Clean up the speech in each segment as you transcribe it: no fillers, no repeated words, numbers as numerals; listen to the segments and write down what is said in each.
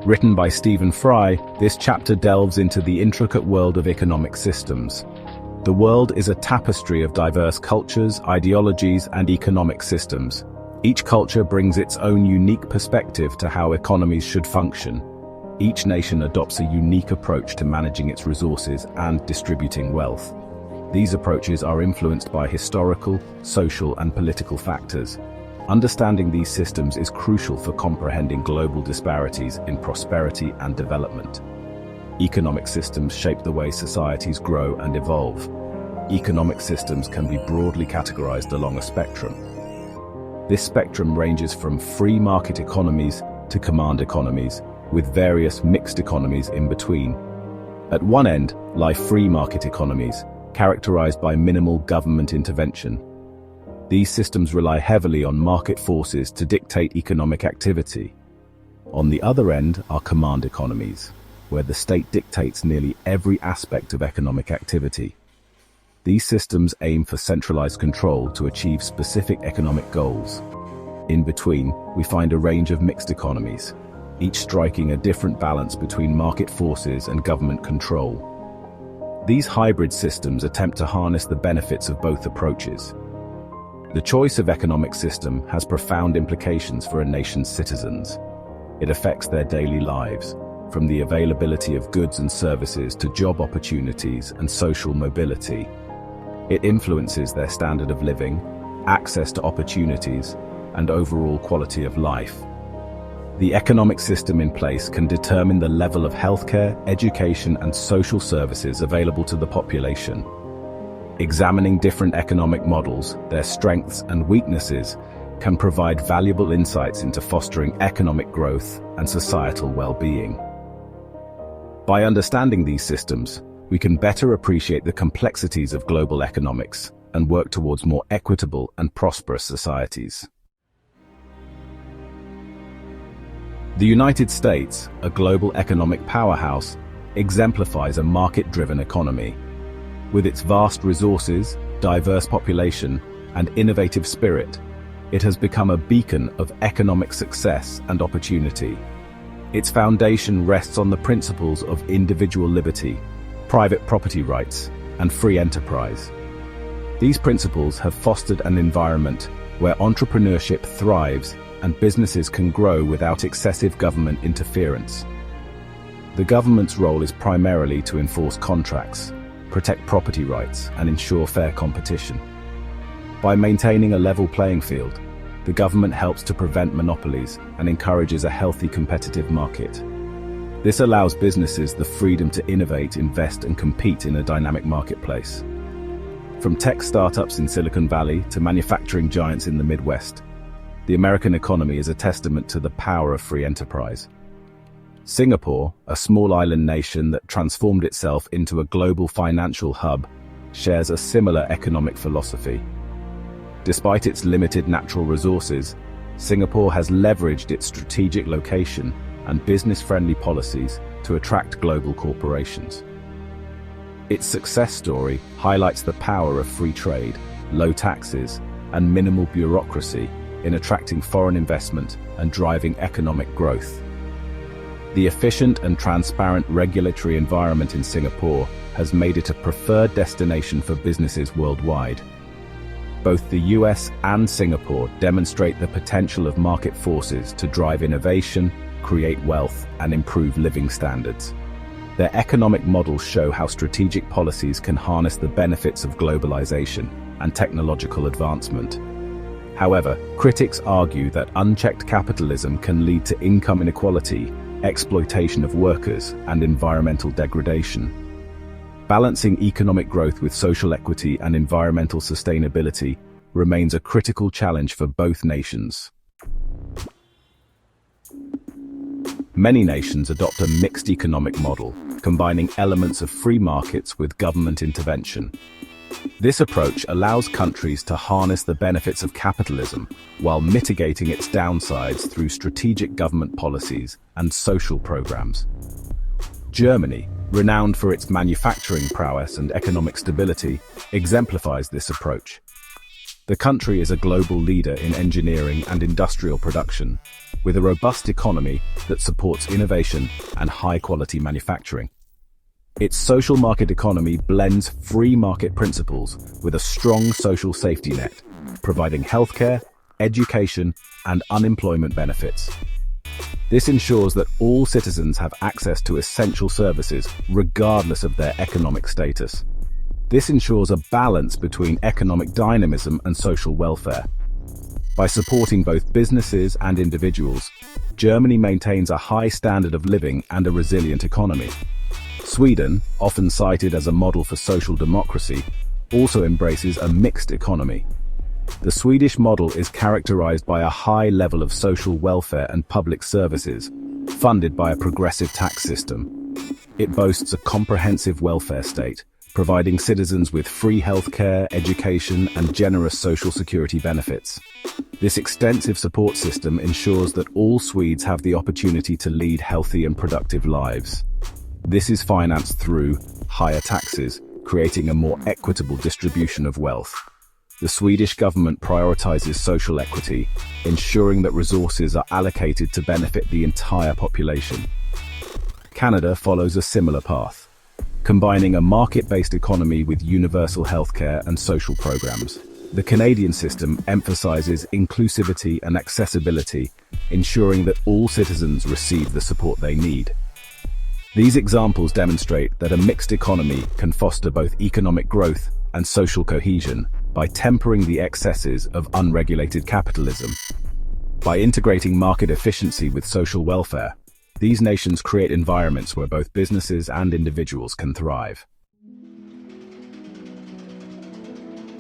Written by Stephen Fry, this chapter delves into the intricate world of economic systems. The world is a tapestry of diverse cultures, ideologies, and economic systems. Each culture brings its own unique perspective to how economies should function. Each nation adopts a unique approach to managing its resources and distributing wealth. These approaches are influenced by historical, social, and political factors. Understanding these systems is crucial for comprehending global disparities in prosperity and development. Economic systems shape the way societies grow and evolve. Economic systems can be broadly categorized along a spectrum. This spectrum ranges from free market economies to command economies, with various mixed economies in between. At one end lie free market economies, characterized by minimal government intervention. These systems rely heavily on market forces to dictate economic activity. On the other end are command economies, where the state dictates nearly every aspect of economic activity. These systems aim for centralized control to achieve specific economic goals. In between, we find a range of mixed economies, each striking a different balance between market forces and government control. These hybrid systems attempt to harness the benefits of both approaches. The choice of economic system has profound implications for a nation's citizens. It affects their daily lives, from the availability of goods and services to job opportunities and social mobility. It influences their standard of living, access to opportunities, and overall quality of life. The economic system in place can determine the level of healthcare, education, and social services available to the population. Examining different economic models, their strengths and weaknesses, can provide valuable insights into fostering economic growth and societal well-being. By understanding these systems, we can better appreciate the complexities of global economics and work towards more equitable and prosperous societies. The United States, a global economic powerhouse, exemplifies a market-driven economy. With its vast resources, diverse population, and innovative spirit, it has become a beacon of economic success and opportunity. Its foundation rests on the principles of individual liberty, private property rights, and free enterprise. These principles have fostered an environment where entrepreneurship thrives and businesses can grow without excessive government interference. The government's role is primarily to enforce contracts, protect property rights, and ensure fair competition. By maintaining a level playing field, the government helps to prevent monopolies and encourages a healthy competitive market. This allows businesses the freedom to innovate, invest, and compete in a dynamic marketplace. From tech startups in Silicon Valley to manufacturing giants in the Midwest, the American economy is a testament to the power of free enterprise. Singapore, a small island nation that transformed itself into a global financial hub, shares a similar economic philosophy. Despite its limited natural resources, Singapore has leveraged its strategic location and business-friendly policies to attract global corporations. Its success story highlights the power of free trade, low taxes, and minimal bureaucracy in attracting foreign investment and driving economic growth. The efficient and transparent regulatory environment in Singapore has made it a preferred destination for businesses worldwide. Both the US and Singapore demonstrate the potential of market forces to drive innovation, create wealth, and improve living standards. Their economic models show how strategic policies can harness the benefits of globalization and technological advancement. However, critics argue that unchecked capitalism can lead to income inequality, exploitation of workers, and environmental degradation. Balancing economic growth with social equity and environmental sustainability remains a critical challenge for both nations. Many nations adopt a mixed economic model, combining elements of free markets with government intervention. This approach allows countries to harness the benefits of capitalism while mitigating its downsides through strategic government policies and social programs. Germany, renowned for its manufacturing prowess and economic stability, exemplifies this approach. The country is a global leader in engineering and industrial production, with a robust economy that supports innovation and high-quality manufacturing. Its social market economy blends free market principles with a strong social safety net, providing healthcare, education, and unemployment benefits. This ensures that all citizens have access to essential services, regardless of their economic status. This ensures a balance between economic dynamism and social welfare. By supporting both businesses and individuals, Germany maintains a high standard of living and a resilient economy. Sweden, often cited as a model for social democracy, also embraces a mixed economy. The Swedish model is characterized by a high level of social welfare and public services, funded by a progressive tax system. It boasts a comprehensive welfare state, providing citizens with free healthcare, education, and generous social security benefits. This extensive support system ensures that all Swedes have the opportunity to lead healthy and productive lives. This is financed through higher taxes, creating a more equitable distribution of wealth. The Swedish government prioritizes social equity, ensuring that resources are allocated to benefit the entire population. Canada follows a similar path, combining a market-based economy with universal healthcare and social programs. The Canadian system emphasizes inclusivity and accessibility, ensuring that all citizens receive the support they need. These examples demonstrate that a mixed economy can foster both economic growth and social cohesion by tempering the excesses of unregulated capitalism. By integrating market efficiency with social welfare, these nations create environments where both businesses and individuals can thrive.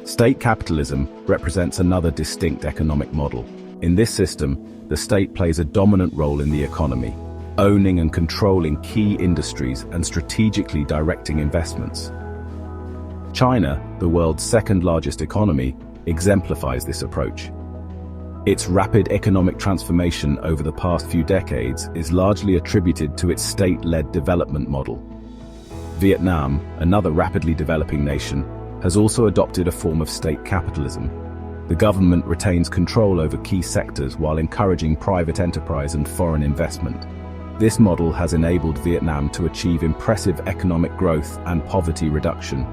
State capitalism represents another distinct economic model. In this system, the state plays a dominant role in the economy, owning and controlling key industries and strategically directing investments. China, the world's second-largest economy, exemplifies this approach. Its rapid economic transformation over the past few decades is largely attributed to its state-led development model. Vietnam, another rapidly developing nation, has also adopted a form of state capitalism. The government retains control over key sectors while encouraging private enterprise and foreign investment. This model has enabled Vietnam to achieve impressive economic growth and poverty reduction.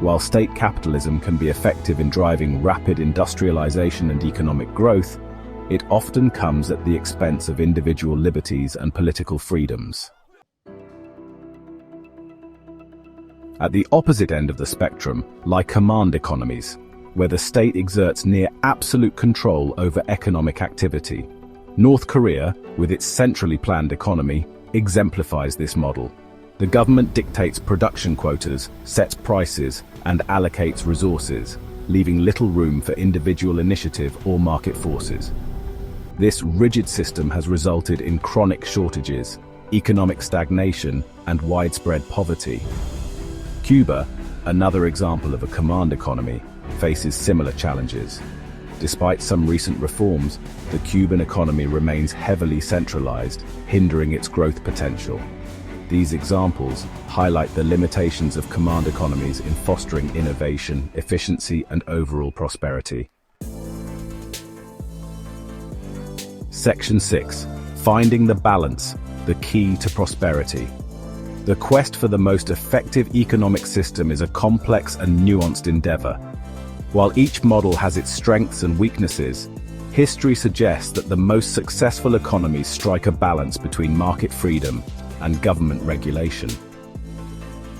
While state capitalism can be effective in driving rapid industrialization and economic growth, it often comes at the expense of individual liberties and political freedoms. At the opposite end of the spectrum lie command economies, where the state exerts near absolute control over economic activity. North Korea, with its centrally planned economy, exemplifies this model. The government dictates production quotas, sets prices, and allocates resources, leaving little room for individual initiative or market forces. This rigid system has resulted in chronic shortages, economic stagnation, and widespread poverty. Cuba, another example of a command economy, faces similar challenges. Despite some recent reforms, the Cuban economy remains heavily centralized, hindering its growth potential. These examples highlight the limitations of command economies in fostering innovation, efficiency, and overall prosperity. Section 6. Finding the balance, the key to prosperity. The quest for the most effective economic system is a complex and nuanced endeavor. While each model has its strengths and weaknesses, history suggests that the most successful economies strike a balance between market freedom and government regulation.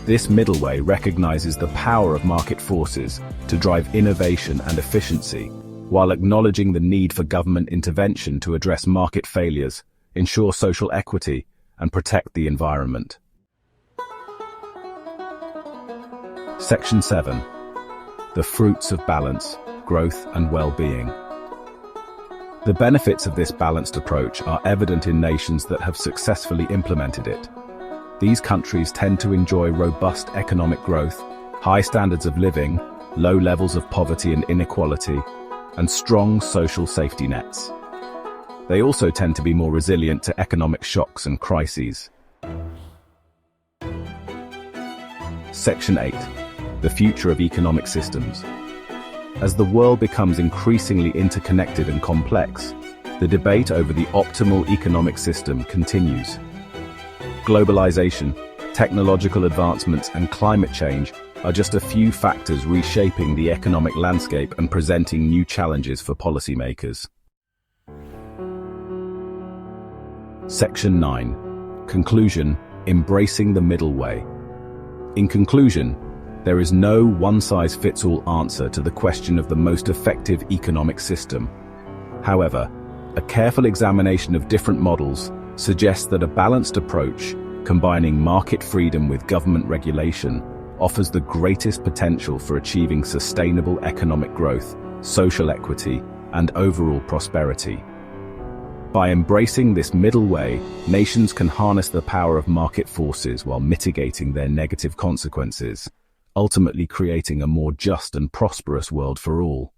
This middle way recognizes the power of market forces to drive innovation and efficiency, while acknowledging the need for government intervention to address market failures, ensure social equity, and protect the environment. Section 7. The fruits of balance, growth, and well-being. The benefits of this balanced approach are evident in nations that have successfully implemented it. These countries tend to enjoy robust economic growth, high standards of living, low levels of poverty and inequality, and strong social safety nets. They also tend to be more resilient to economic shocks and crises. Section 8. The future of economic systems. As the world becomes increasingly interconnected and complex, the debate over the optimal economic system continues. Globalization, technological advancements, and climate change are just a few factors reshaping the economic landscape and presenting new challenges for policymakers. Section 9. Conclusion: Embracing the middle way. In conclusion, there is no one-size-fits-all answer to the question of the most effective economic system. However, a careful examination of different models suggests that a balanced approach, combining market freedom with government regulation, offers the greatest potential for achieving sustainable economic growth, social equity, and overall prosperity. By embracing this middle way, nations can harness the power of market forces while mitigating their negative consequences, ultimately creating a more just and prosperous world for all.